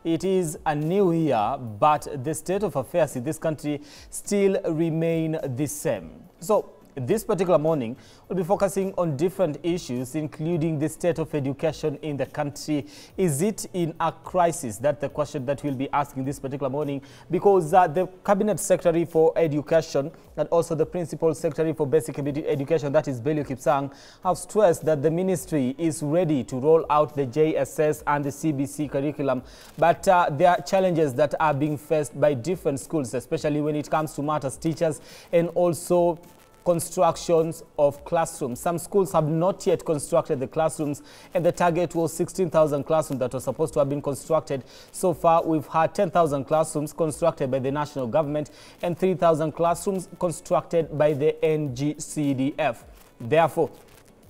It is a new year, but the state of affairs in this country still remain the same. So this particular morning, we'll be focusing on different issues, including the state of education in the country. Is it in a crisis? That's the question that we'll be asking this particular morning, because the Cabinet Secretary for Education and also the Principal Secretary for Basic Education, that is Belio Kipsang, have stressed that the ministry is ready to roll out the JSS and the CBC curriculum. But there are challenges that are being faced by different schools, especially when it comes to matters teachers and also constructions of classrooms. Some schools have not yet constructed the classrooms, and the target was 16,000 classrooms that were supposed to have been constructed. So far, we've had 10,000 classrooms constructed by the national government and 3,000 classrooms constructed by the NGCDF. Therefore,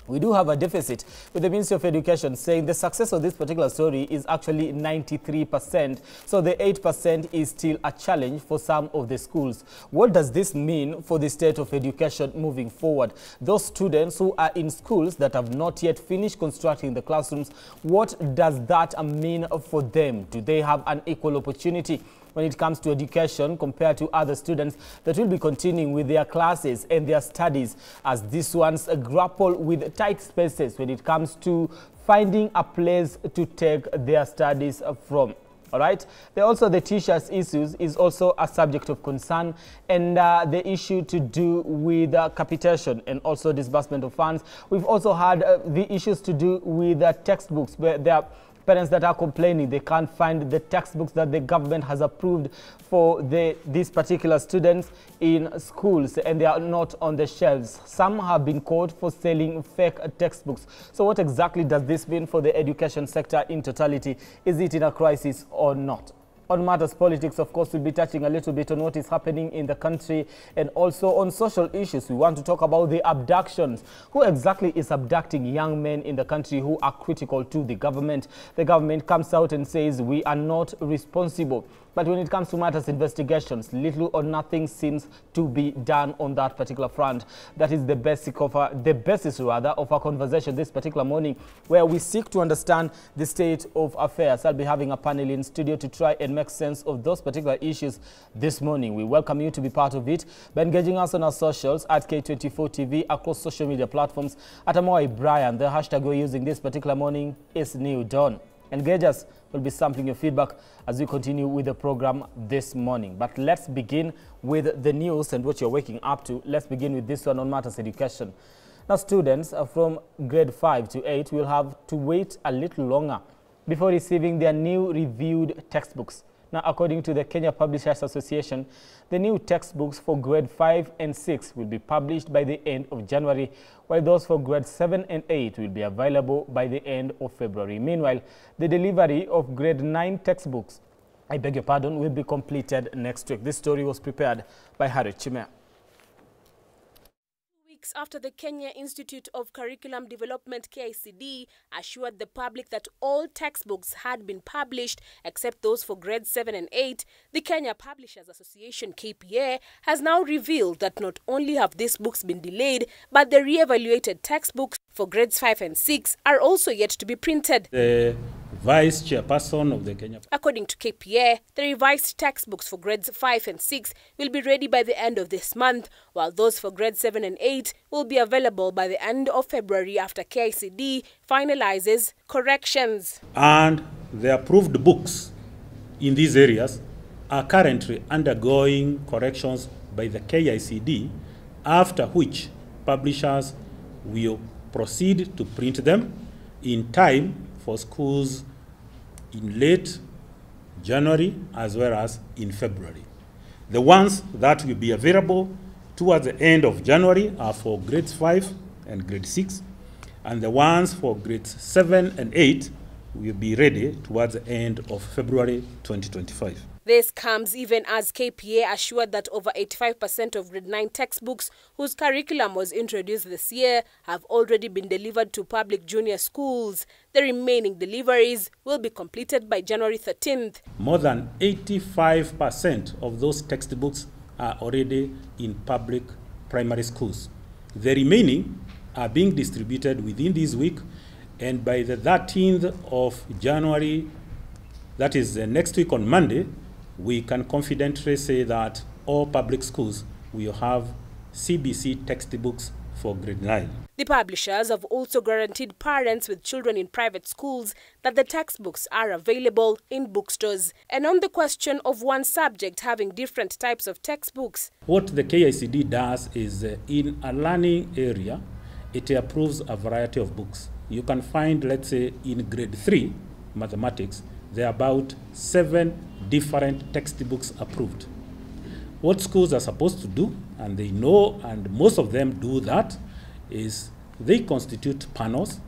we do have a deficit, with the Ministry of Education saying the success of this particular story is actually 93%. So the 8% is still a challenge for some of the schools. What does this mean for the state of education moving forward? Those students who are in schools that have not yet finished constructing the classrooms, what does that mean for them? Do they have an equal opportunity when it comes to education compared to other students that will be continuing with their classes and their studies, as these ones grapple with tight spaces when it comes to finding a place to take their studies from? All right. Also, the teachers' issues is also a subject of concern, and the issue to do with capitation and also disbursement of funds. We've also had the issues to do with textbooks, where there are parents that are complaining they can't find the textbooks that the government has approved for these particular students in schools, and they are not on the shelves. Some have been caught for selling fake textbooks. So what exactly does this mean for the education sector in totality? Is it in a crisis or not? On matters politics, of course, we'll be touching a little bit on what is happening in the country, and also on social issues. We want to talk about the abductions. Who exactly is abducting young men in the country who are critical to the government? The government comes out and says we are not responsible. But when it comes to matters investigations, little or nothing seems to be done on that particular front. That is the basis of our conversation this particular morning, where we seek to understand the state of affairs. I'll be having a panel in studio to try and make sense of those particular issues this morning. We welcome you to be part of it by engaging us on our socials at K24 TV, across social media platforms. At Amoy Brian, the hashtag we're using this particular morning is New Dawn. Engage us. We'll be sampling your feedback as we continue with the program this morning. But let's begin with the news and what you're waking up to. Let's begin with this one on matters education. Now, students from grade 5 to 8 will have to wait a little longer before receiving their new reviewed textbooks. Now, according to the Kenya Publishers Association, the new textbooks for grade 5 and 6 will be published by the end of January, while those for grade 7 and 8 will be available by the end of February. Meanwhile, the delivery of grade 9 textbooks, will be completed next week. This story was prepared by Harry Chimea. After the Kenya Institute of Curriculum Development, KICD, assured the public that all textbooks had been published except those for grades 7 and 8, the Kenya Publishers Association, KPA, has now revealed that not only have these books been delayed, but the re-evaluated textbooks for grades 5 and 6 are also yet to be printed. The Vice Chairperson of the Kenya. According to KPA, the revised textbooks for grades 5 and 6 will be ready by the end of this month, while those for grades 7 and 8 will be available by the end of February after KICD finalizes corrections. And the approved books in these areas are currently undergoing corrections by the KICD, after which publishers will proceed to print them in time for schools in late January as well as in February. The ones that will be available towards the end of January are for grades 5 and grade 6, and the ones for grades 7 and 8 will be ready towards the end of February 2025. This comes even as KPA assured that over 85% of grade 9 textbooks whose curriculum was introduced this year have already been delivered to public junior schools. The remaining deliveries will be completed by January 13th. More than 85% of those textbooks are already in public primary schools. The remaining are being distributed within this week, and by the 13th of January that is next week on Monday, we can confidently say that all public schools will have CBC textbooks for grade 9. The publishers have also guaranteed parents with children in private schools that the textbooks are available in bookstores. And on the question of one subject having different types of textbooks, what the KICD does is in a learning area, it approves a variety of books. You can find, let's say, in grade 3 mathematics, there are about 7 different textbooks approved. What schools are supposed to do, and they know, and most of them do that, is they constitute panels.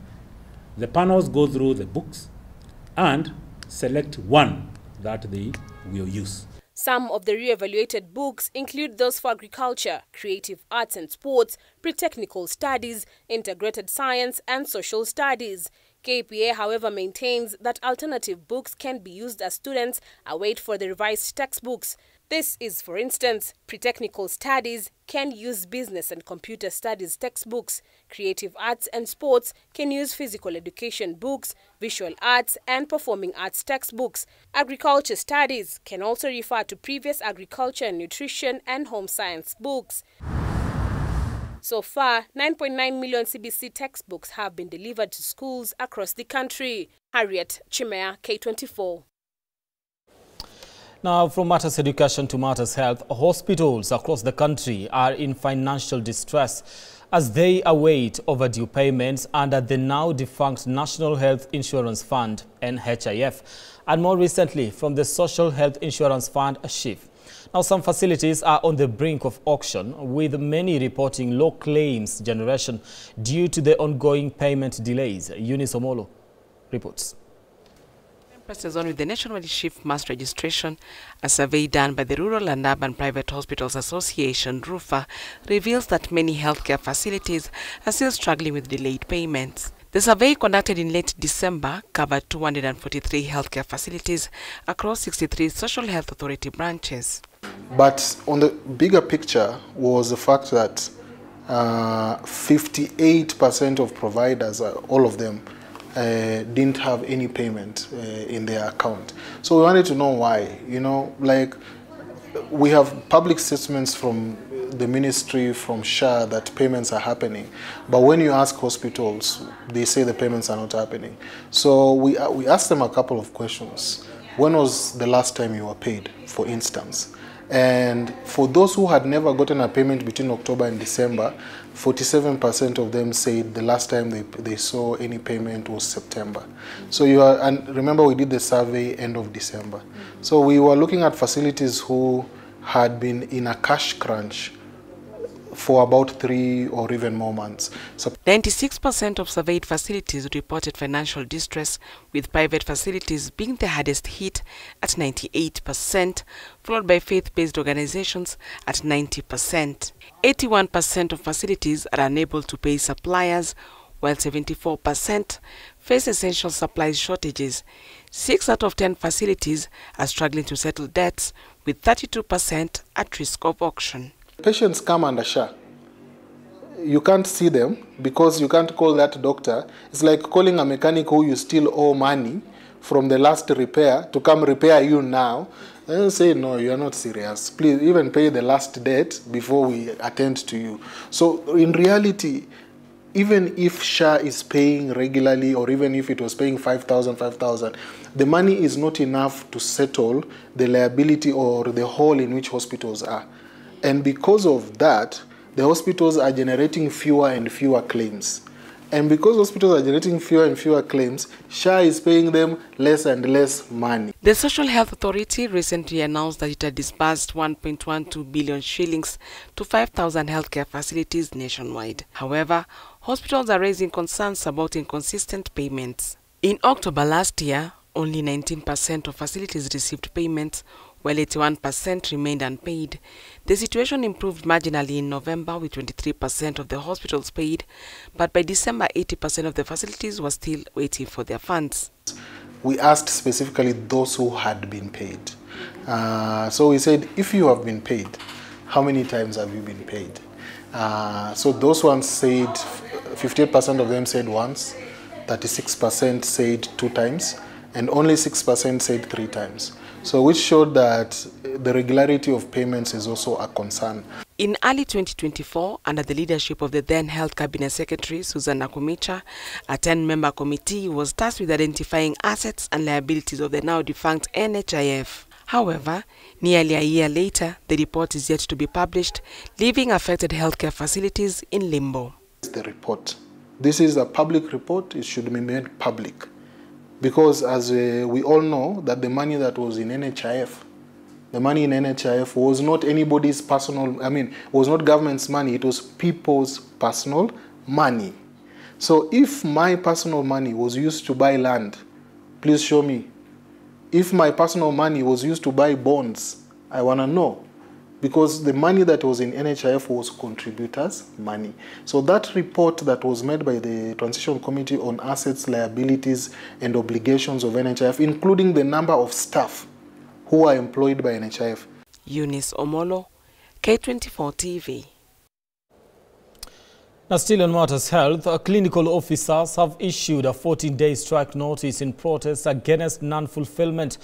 The panels go through the books and select one that they will use. Some of the re-evaluated books include those for agriculture, creative arts and sports, pre-technical studies, integrated science and social studies. KPA, however, maintains that alternative books can be used as students await for the revised textbooks. This is, for instance, pre-technical studies can use business and computer studies textbooks. Creative arts and sports can use physical education books, visual arts and performing arts textbooks. Agriculture studies can also refer to previous agriculture and nutrition and home science books. So far, 9.9 million CBC textbooks have been delivered to schools across the country. Harriet Chimea, K24. Now, from matters education to matters health, hospitals across the country are in financial distress as they await overdue payments under the now defunct National Health Insurance Fund, NHIF, and more recently from the Social Health Insurance Fund, SHIF. Now, some facilities are on the brink of auction, with many reporting low claims generation due to the ongoing payment delays. Eunice Omolo reports. On with the nationwide SHIF mass registration, a survey done by the Rural and Urban Private Hospitals Association, RUFA, reveals that many healthcare facilities are still struggling with delayed payments. The survey, conducted in late December, covered 243 healthcare facilities across 63 Social Health Authority branches. But on the bigger picture was the fact that 58% of providers, all of them, didn't have any payment in their account. So we wanted to know why. You know, like, we have public statements from the ministry, from SHA, that payments are happening. But when you ask hospitals, they say the payments are not happening. So we asked them a couple of questions. When was the last time you were paid, for instance? And for those who had never gotten a payment between October and December, 47% of them said the last time they saw any payment was September. So and remember, we did the survey end of December. So we were looking at facilities who had been in a cash crunch for about 3 or even more months. So 96% of surveyed facilities reported financial distress, with private facilities being the hardest hit at 98%, followed by faith-based organizations at 90%. 81% of facilities are unable to pay suppliers, while 74% face essential supplies shortages. 6 out of 10 facilities are struggling to settle debts, with 32% at risk of auction. Patients come under SHA. You can't see them because you can't call that doctor. It's like calling a mechanic who you still owe money from the last repair to come repair you now. And say, no, you are not serious. Please even pay the last debt before we attend to you. So in reality, even if SHA is paying regularly, or even if it was paying 5,000, the money is not enough to settle the liability or the hole in which hospitals are. And because of that, the hospitals are generating fewer and fewer claims. And because hospitals are generating fewer and fewer claims, SHA is paying them less and less money. The Social Health Authority recently announced that it had disbursed 1.12 billion shillings to 5,000 healthcare facilities nationwide. However, hospitals are raising concerns about inconsistent payments. In October last year, only 19% of facilities received payments, while 81% remained unpaid. The situation improved marginally in November, with 23% of the hospitals paid, but by December, 80% of the facilities were still waiting for their funds. We asked specifically those who had been paid. So we said, if you have been paid, how many times have you been paid? So those ones said, 58% of them said once, 36% said 2 times, and only 6% said 3 times. So which showed that the regularity of payments is also a concern. In early 2024, under the leadership of the then Health Cabinet Secretary, Susan Nakumicha, a 10-member committee was tasked with identifying assets and liabilities of the now-defunct NHIF. However, nearly a year later, the report is yet to be published, leaving affected healthcare facilities in limbo. The report. This is a public report. It should be made public. Because as we all know, that the money that was in NHIF, the money in NHIF was not anybody's personal, was not government's money, it was people's personal money. So if my personal money was used to buy land, please show me. If my personal money was used to buy bonds, I want to know. Because the money that was in NHIF was contributors' money. So that report that was made by the Transition Committee on Assets, Liabilities and Obligations of NHIF, including the number of staff who are employed by NHIF. Eunice Omolo, K24 TV. Now, still on matters health, clinical officers have issued a 14-day strike notice in protest against non-fulfillment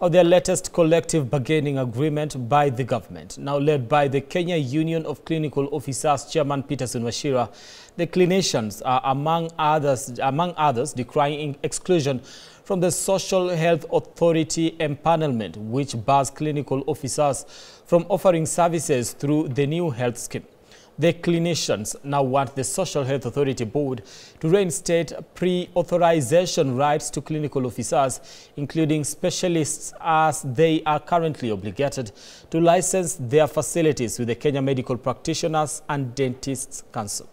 of their latest collective bargaining agreement by the government. Now led by the Kenya Union of Clinical Officers Chairman Peterson Wachira, the clinicians are among others decrying exclusion from the Social Health Authority empanelment, which bars clinical officers from offering services through the new health scheme. The clinicians now want the Social Health Authority Board to reinstate pre-authorization rights to clinical officers, including specialists, as they are currently obligated to license their facilities with the Kenya Medical Practitioners and Dentists Council.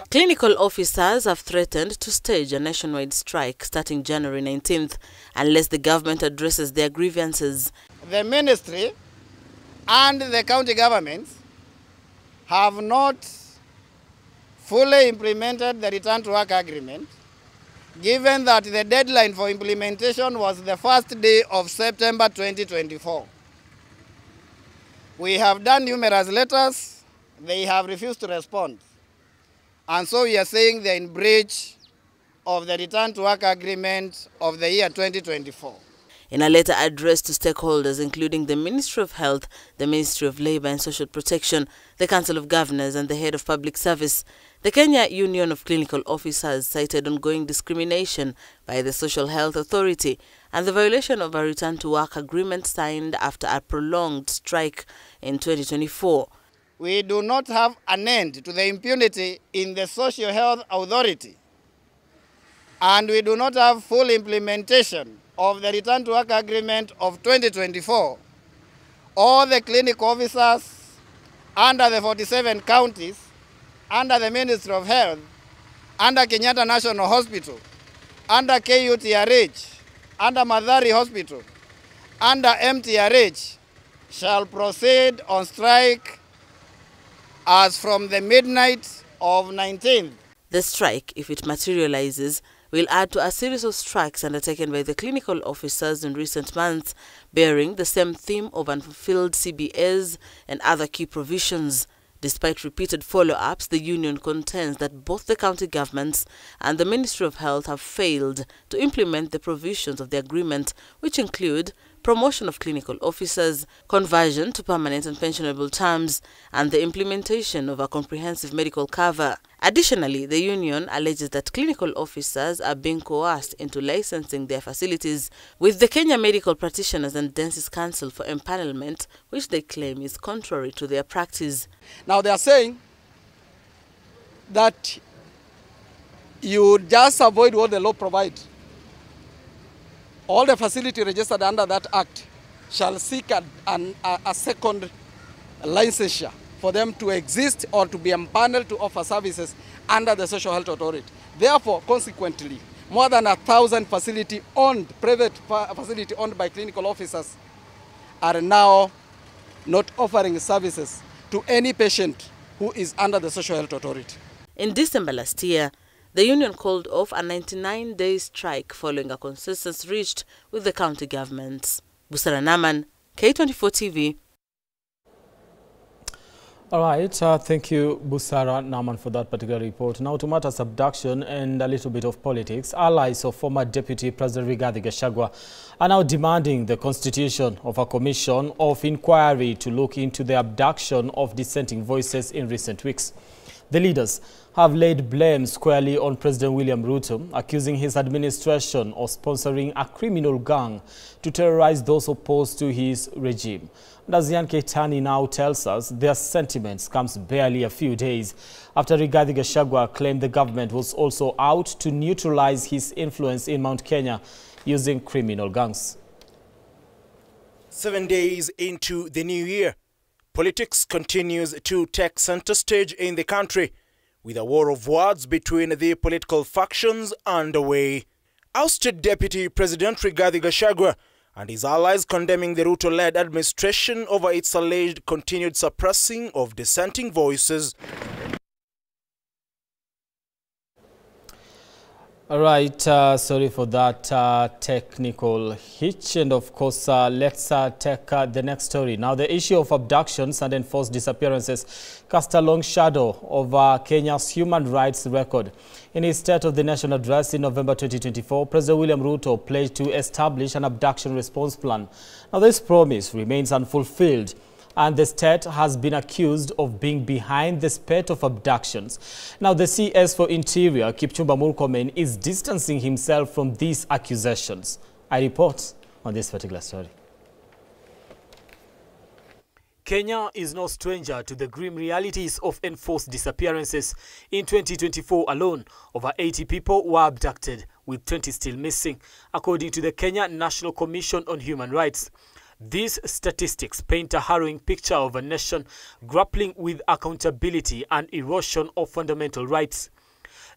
Clinical officers have threatened to stage a nationwide strike starting January 19th unless the government addresses their grievances. The ministry and the county governments have not fully implemented the return to work agreement, given that the deadline for implementation was the first day of September 2024. We have done numerous letters, they have refused to respond. And so we are saying they're in breach of the return to work agreement of the year 2024. In a letter addressed to stakeholders, including the Ministry of Health, the Ministry of Labour and Social Protection, the Council of Governors and the Head of Public Service, the Kenya Union of Clinical Officers cited ongoing discrimination by the Social Health Authority and the violation of a return to work agreement signed after a prolonged strike in 2024. We do not have an end to the impunity in the Social Health Authority, and we do not have full implementation of the return to work agreement of 2024. All the clinic officers under the 47 counties, under the Ministry of Health, under Kenyatta National Hospital, under KUTRH, under Madhari Hospital, under MTRH, shall proceed on strike as from the midnight of 19th. The strike, if it materializes, will add to a series of strikes undertaken by the clinical officers in recent months, bearing the same theme of unfulfilled CBAs and other key provisions. Despite repeated follow-ups, the union contends that both the county governments and the Ministry of Health have failed to implement the provisions of the agreement, which include promotion of clinical officers, conversion to permanent and pensionable terms, and the implementation of a comprehensive medical cover. Additionally, the union alleges that clinical officers are being coerced into licensing their facilities with the Kenya Medical Practitioners and Dentists Council for empanelment, which they claim is contrary to their practice. Now they are saying that you just avoid what the law provides. All the facility registered under that act shall seek a second licensure for them to exist or to be empaneled to offer services under the Social Health Authority. Therefore, consequently, more than 1,000 private facility owned by clinical officers are now not offering services to any patient who is under the Social Health Authority. In December last year, the union called off a 99-day strike following a consensus reached with the county governments. Busara Naman, K24 TV. All right, thank you, Busara Naman, for that particular report. Now to matters abduction and a little bit of politics. Allies of former Deputy President Rigathi Gachagua are now demanding the constitution of a commission of inquiry to look into the abduction of dissenting voices in recent weeks. The leaders have laid blame squarely on President William Ruto, accusing his administration of sponsoring a criminal gang to terrorize those opposed to his regime. And as Yan Keitani now tells us, their sentiments comes barely a few days after Rigathi Gachagua claimed the government was also out to neutralize his influence in Mount Kenya using criminal gangs. 7 days into the new year, politics continues to take center stage in the country, with a war of words between the political factions underway. Ousted Deputy President Rigathi Gachagua and his allies condemning the Ruto-led administration over its alleged continued suppressing of dissenting voices. All right, sorry for that technical hitch. And of course, let's take the next story. Now, the issue of abductions and enforced disappearances cast a long shadow over Kenya's human rights record. In his State of the Nation address in November 2024, President William Ruto pledged to establish an abduction response plan. Now, this promise remains unfulfilled, and the state has been accused of being behind the spate of abductions. Now, the CS for Interior, Kipchumba Murkomen, is distancing himself from these accusations. I report on this particular story. Kenya is no stranger to the grim realities of enforced disappearances. In 2024 alone, over 80 people were abducted, with 20 still missing, according to the Kenya National Commission on Human Rights. These statistics paint a harrowing picture of a nation grappling with accountability and erosion of fundamental rights.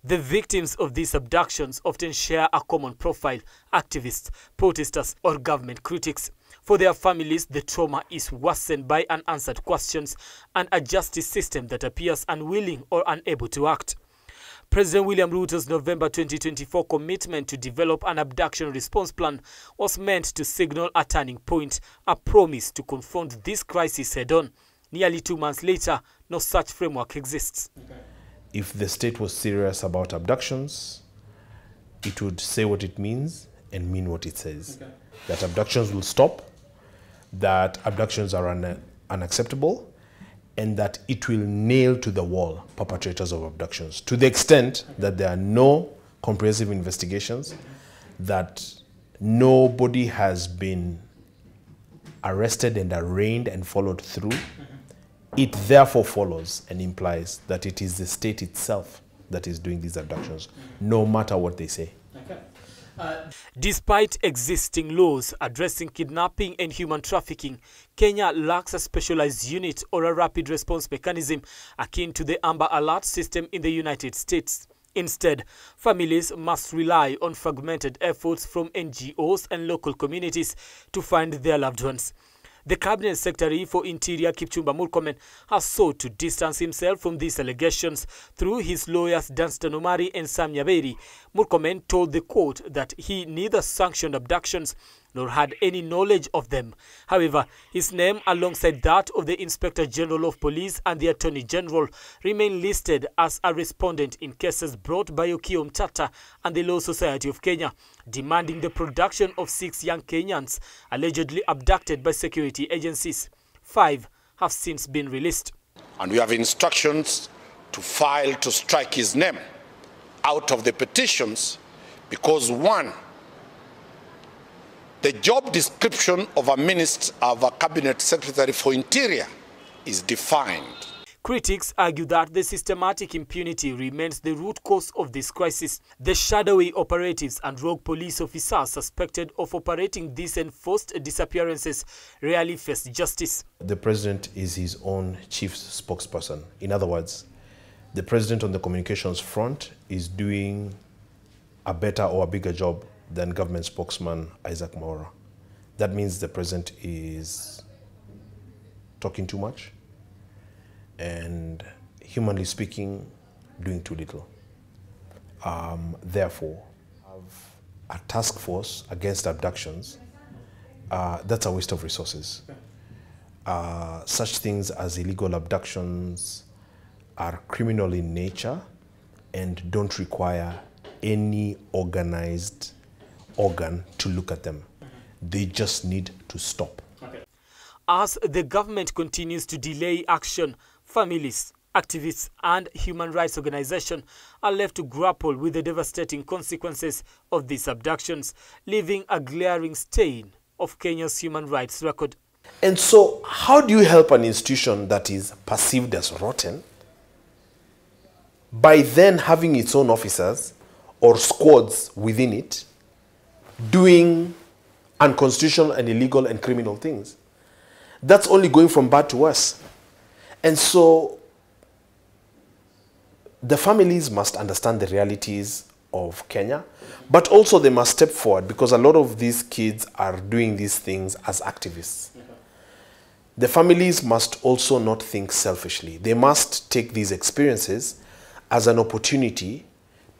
The victims of these abductions often share a common profile: activists, protesters, or government critics. For their families, the trauma is worsened by unanswered questions and a justice system that appears unwilling or unable to act. President William Ruto's November 2024 commitment to develop an abduction response plan was meant to signal a turning point, a promise to confront this crisis head-on. Nearly 2 months later, no such framework exists. If the state was serious about abductions, it would say what it means and mean what it says. That abductions will stop, that abductions are unacceptable, and that it will nail to the wall perpetrators of abductions, to the extent that there are no comprehensive investigations, that nobody has been arrested and arraigned and followed through. It therefore follows and implies that it is the state itself that is doing these abductions, no matter what they say. Despite existing laws addressing kidnapping and human trafficking, Kenya lacks a specialized unit or a rapid response mechanism akin to the Amber Alert system in the United States. Instead, families must rely on fragmented efforts from NGOs and local communities to find their loved ones. The Cabinet Secretary for Interior, Kipchumba Murkomen, has sought to distance himself from these allegations through his lawyers Danstan Omari and Sam Nyaberi. Murkomen told the court that he neither sanctioned abductions nor had any knowledge of them. However, his name, alongside that of the Inspector General of Police and the Attorney General, remain listed as a respondent in cases brought by Okiya Omtata and the Law Society of Kenya, demanding the production of 6 young Kenyans allegedly abducted by security agencies. 5 have since been released. And we have instructions to file to strike his name out of the petitions because, one, the job description of a minister, of a cabinet secretary for interior, is defined. Critics argue that the systematic impunity remains the root cause of this crisis. The shadowy operatives and rogue police officers suspected of operating these enforced disappearances rarely face justice. The president is his own chief spokesperson. In other words, the president on the communications front is doing a better or a bigger job than government spokesman Isaac Mwaura. That means the president is talking too much and, humanly speaking, doing too little. Therefore, have a task force against abductions, that's a waste of resources. such things as illegal abductions are criminal in nature and don't require any organized organ to look at them. They just need to stop. As the government continues to delay action, families, activists and human rights organizations are left to grapple with the devastating consequences of these abductions, leaving a glaring stain of Kenya's human rights record. And so, how do you help an institution that is perceived as rotten by then having its own officers or squads within it doing unconstitutional and illegal and criminal things? That's only going from bad to worse. And so the families must understand the realities of Kenya, but also they must step forward because a lot of these kids are doing these things as activists. The families must also not think selfishly. They must take these experiences as an opportunity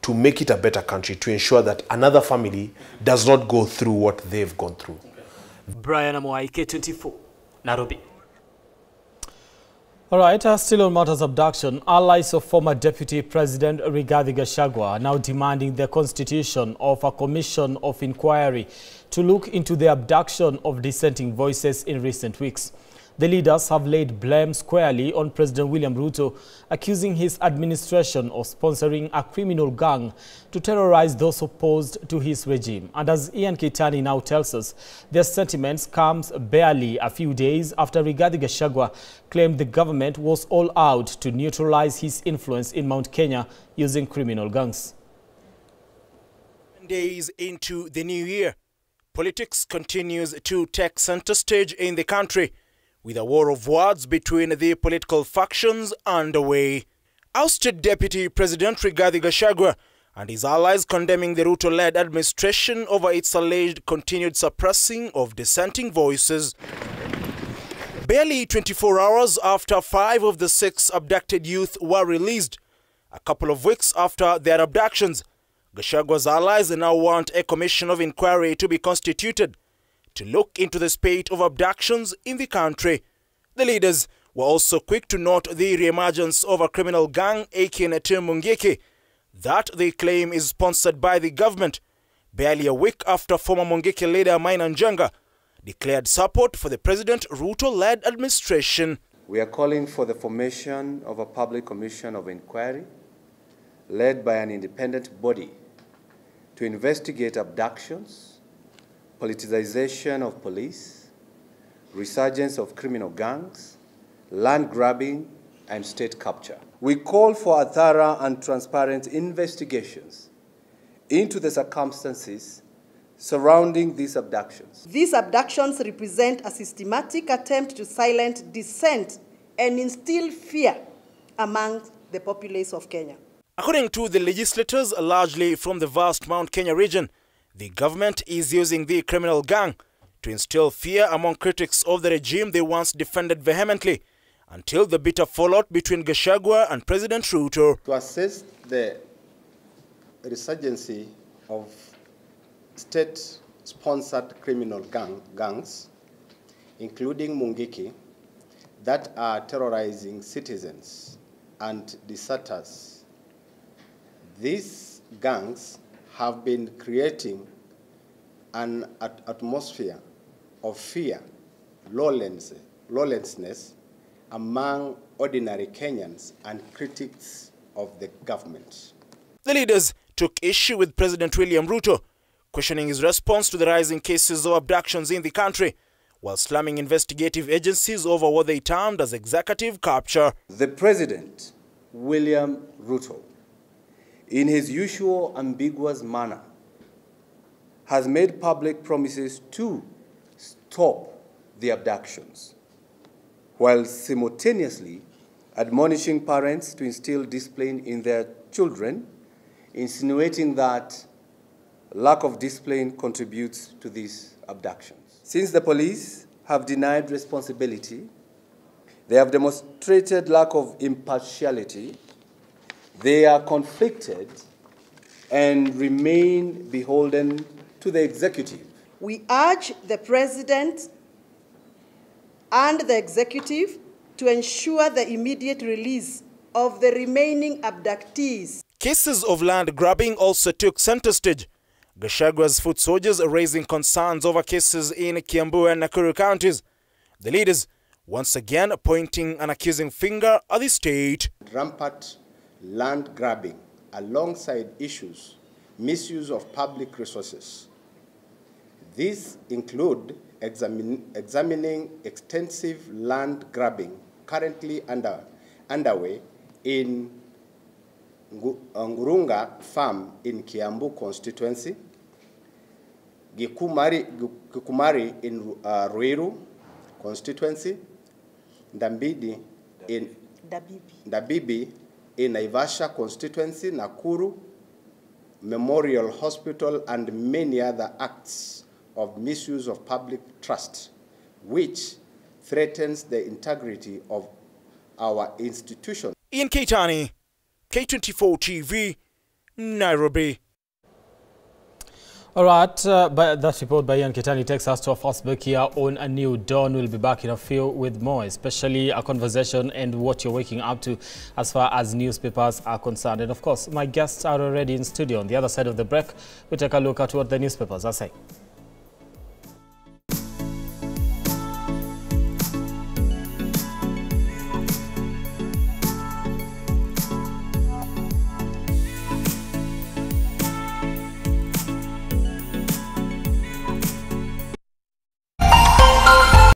to make it a better country, to ensure that another family does not go through what they've gone through. Brian Amoai, K24, Nairobi. All right, still on matters of abduction, allies of former Deputy President Rigathi Gachagua are now demanding the constitution of a commission of inquiry to look into the abduction of dissenting voices in recent weeks. The leaders have laid blame squarely on President William Ruto, accusing his administration of sponsoring a criminal gang to terrorize those opposed to his regime. And as Ian Kitani now tells us, their sentiments comes barely a few days after Rigathi Gachagua claimed the government was all out to neutralize his influence in Mount Kenya using criminal gangs. Days into the new year, politics continues to take center stage in the country, with a war of words between the political factions underway. Ousted Deputy President Rigathi Gachagua and his allies condemning the Ruto-led administration over its alleged continued suppressing of dissenting voices. Barely 24 hours after 5 of the 6 abducted youth were released, a couple of weeks after their abductions, Gachagua's allies now want a commission of inquiry to be constituted to look into the spate of abductions in the country. The leaders were also quick to note the re-emergence of a criminal gang, aka Mungiki, that they claim is sponsored by the government, barely a week after former Mungiki leader Maina Njenga declared support for the President Ruto-led administration. We are calling for the formation of a public commission of inquiry led by an independent body to investigate abductions, politicization of police, resurgence of criminal gangs, land grabbing, and state capture. We call for a thorough and transparent investigations into the circumstances surrounding these abductions. These abductions represent a systematic attempt to silence dissent and instill fear among the populace of Kenya. According to the legislators, largely from the vast Mount Kenya region, the government is using the criminal gang to instill fear among critics of the regime they once defended vehemently, until the bitter fallout between Gachagua and President Ruto. To assess the resurgency of state-sponsored criminal gangs, including Mungiki, that are terrorizing citizens and deserters. These gangs have been creating an atmosphere of fear, lawlessness among ordinary Kenyans and critics of the government. The leaders took issue with President William Ruto, questioning his response to the rising cases of abductions in the country, while slamming investigative agencies over what they termed as executive capture. The President, William Ruto, in his usual ambiguous manner, has made public promises to stop the abductions, while simultaneously admonishing parents to instill discipline in their children, insinuating that lack of discipline contributes to these abductions. Since the police have denied responsibility, they have demonstrated lack of impartiality, they are conflicted and remain beholden to the executive. We urge the President and the executive to ensure the immediate release of the remaining abductees. Cases of land grabbing also took center stage. Gachagwa's foot soldiers raising concerns over cases in Kiambu and Nakuru counties. The leaders once again pointing an accusing finger at the state. Rampant land grabbing alongside issues, misuse of public resources. These include examining extensive land grabbing currently underway in Ngurunga Farm in Kiambu constituency, Gikumari in Ruiru constituency, Dabibi in Naivasha constituency, Nakuru, Memorial Hospital, and many other acts of misuse of public trust, which threatens the integrity of our institutions. Ian Keitani, K24 TV, Nairobi. All right, that report by Ian Keitani takes us to our first break here on A New Dawn. We'll be back in a few with more, especially a conversation and what you're waking up to as far as newspapers are concerned. And of course, my guests are already in studio. On the other side of the break, we take a look at what the newspapers are saying.